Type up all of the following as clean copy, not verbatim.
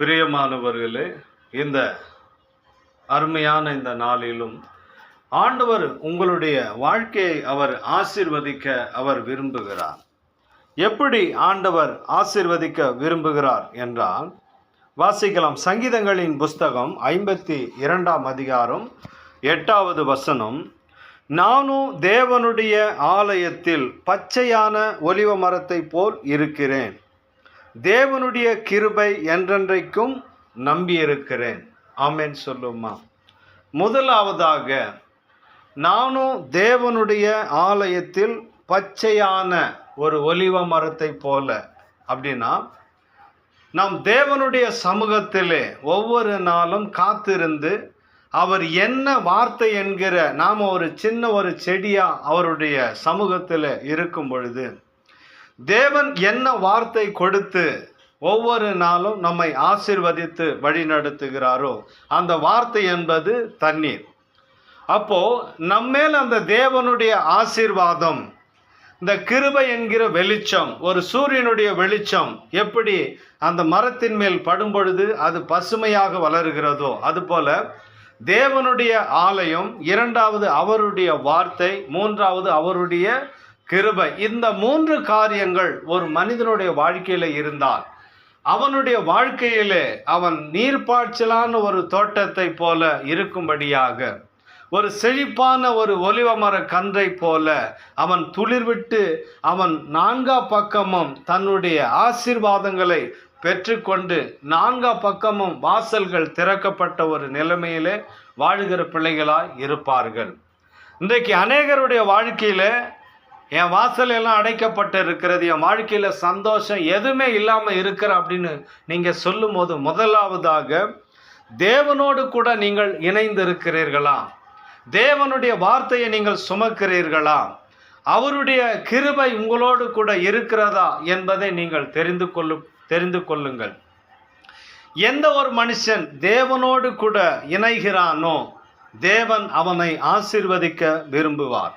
பிரியமானவர்களே, இந்த அருமையான இந்த நாளிலும் ஆண்டவர் உங்களுடைய வாழ்க்கையை அவர் ஆசீர்வதிக்க அவர் விரும்புகிறார். எப்படி ஆண்டவர் ஆசீர்வதிக்க விரும்புகிறார் என்றால், வாசிக்கலாம். சங்கீதங்களின் புஸ்தகம் 52ஆம் அதிகாரம் 8வது வசனம். நானும் தேவனுடைய ஆலயத்தில் பச்சையான ஒலிவ மரத்தை போல் இருக்கிறேன். தேவனுடைய கிருபை என்றென்றைக்கும் நம்பியிருக்கிறேன். ஆமென் சொல்லுமா. முதலாவதாக, நானும் தேவனுடைய ஆலயத்தில் பச்சையான ஒரு ஒலிவ மரத்தை போல அப்படின்னா, நாம் தேவனுடைய சமூகத்திலே ஒவ்வொரு நாளும் காத்திருந்து அவர் என்ன வார்த்தை என்கிற நாம் ஒரு சின்ன ஒரு செடியா அவருடைய சமூகத்தில் இருக்கும் பொழுது, தேவன் என்ன வார்த்தை கொடுத்து ஒவ்வொரு நாளும் நம்மை ஆசீர்வதித்து வழி நடத்துகிறாரோ அந்த வார்த்தை என்பது தண்ணீர். அப்போ நம்மேல் அந்த தேவனுடைய ஆசீர்வாதம், இந்த கிருபை என்கிற வெளிச்சம், ஒரு சூரியனுடைய வெளிச்சம் எப்படி அந்த மரத்தின் மேல் படும் பொழுது அது பசுமையாக வளருகிறதோ, அதுபோல தேவனுடைய ஆலயம், இரண்டாவது அவருடைய வார்த்தை, மூன்றாவது அவருடைய கிருபை. இந்த மூன்று காரியங்கள் ஒரு மனிதனுடைய வாழ்க்கையில இருந்தால் அவனுடைய வாழ்க்கையிலே அவன் நீர்ப்பாய்ச்சலான ஒரு தோட்டத்தை போல இருக்கும்படியாக, ஒரு செழிப்பான ஒரு ஒலிவ மர கன்றை போல அவன் துளிர்விட்டு அவன் நான்கா பக்கமும் தன்னுடைய ஆசீர்வாதங்களை பெற்றுக்கொண்டு நான்கா பக்கமும் வாசல்கள் திறக்கப்பட்ட ஒரு நிலைமையிலே வாழ்கிற பிள்ளைகளாய் இருப்பார்கள். இன்றைக்கு அநேகருடைய வாழ்க்கையில என் வாசல் எல்லாம் அடைக்கப்பட்டு இருக்கிறது, என் வாழ்க்கையில சந்தோஷம் எதுவுமே இல்லாமல் இருக்கிற அப்படின்னு நீங்க சொல்லும் போது, முதலாவதாக தேவனோடு கூட நீங்கள் இணைந்து இருக்கிறீர்களா? தேவனுடைய வார்த்தையை நீங்கள் சுமக்கிறீர்களா? அவருடைய கிருபை உங்களோடு கூட இருக்கிறதா என்பதை நீங்கள் தெரிந்து கொள்ளுங்கள். எந்த ஒரு மனுஷன் தேவனோடு கூட இணைகிறானோ தேவன் அவனை ஆசீர்வதிக்க விரும்புவார்.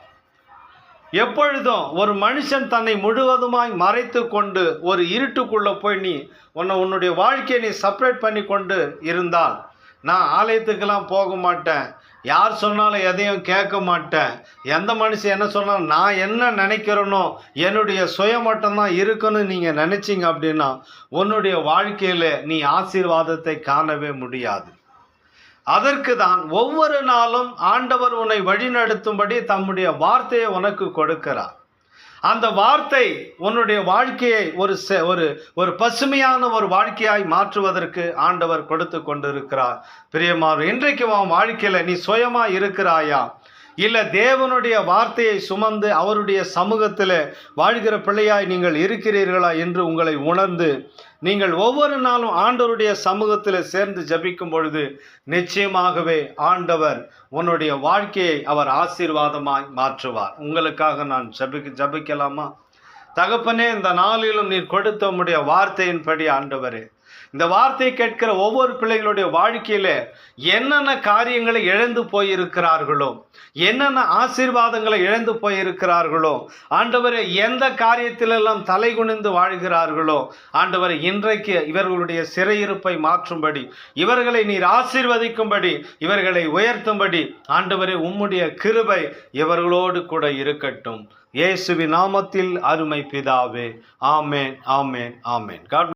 எப்பொழுதும் ஒரு மனுஷன் தன்னை முழுவதுமாய் மறைத்து கொண்டு ஒரு இருட்டுக்குள்ளே போய் உன்னுடைய வாழ்க்கையை நீ செப்பரேட் பண்ணி கொண்டு இருந்தால், நான் ஆலயத்துக்கெல்லாம் போக மாட்டேன், யார் சொன்னாலும் எதையும் கேட்க மாட்டேன், எந்த மனுஷன் என்ன சொன்னாலும் நான் என்ன நினைக்கிறேனோ என்னுடைய சுய மட்டும்தான் இருக்குன்னு நீங்கள் நினச்சிங்க அப்படின்னா உன்னுடைய வாழ்க்கையில் நீ ஆசீர்வாதத்தை காணவே முடியாது. அதற்கு தான் ஒவ்வொரு நாளும் ஆண்டவர் உன்னை வழிநடத்தும்படி தம்முடைய வார்த்தையை உனக்கு கொடுக்கிறார். அந்த வார்த்தை உன்னுடைய வாழ்க்கையை ஒரு பசுமையான ஒரு வாழ்க்கையாய் மாற்றுவதற்கு ஆண்டவர் கொடுத்து கொண்டிருக்கிறார். பிரியமானவர்களே, இன்றைக்கு உன் வாழ்க்கையில் நீ சுயமா இருக்கிறாயா, இல்லை தேவனுடைய வார்த்தையை சுமந்து அவருடைய சமூகத்தில் வாழ்கிற பிள்ளையாய் நீங்கள் இருக்கிறீர்களா என்று உங்களை உணர்ந்து நீங்கள் ஒவ்வொரு நாளும் ஆண்டவருடைய சமூகத்தில் சேர்ந்து ஜபிக்கும் பொழுது நிச்சயமாகவே ஆண்டவர் உன்னுடைய வாழ்க்கையை அவர் ஆசீர்வாதமாய் மாற்றுவார். உங்களுக்காக நான் ஜபிக்கலாமா? தகப்பனே, இந்த நாளிலும் நீர் கொடுத்த உம்முடைய வார்த்தையின்படி ஆண்டவரே, இந்த வார்த்தை கேட்கிற ஒவ்வொரு பிள்ளைகளுடைய வாழ்க்கையில என்னென்ன காரியங்களை இழந்து போயிருக்கிறார்களோ, என்னென்ன ஆசீர்வாதங்களை இழந்து போயிருக்கிறார்களோ ஆண்டவரே, எந்த காரியத்திலெல்லாம் தலை குனிந்து வாழ்கிறார்களோ ஆண்டவரே, இன்றைக்கு இவர்களுடைய சிறையிருப்பை மாற்றும்படி, இவர்களை நீர் ஆசீர்வதிக்கும்படி, இவர்களை உயர்த்தும்படி ஆண்டவரே, உம்முடைய கிருபை இவர்களோடு கூட இருக்கட்டும். இயேசுவின் நாமத்தில் அருமை பிதாவே, ஆமென், ஆமென், ஆமென்.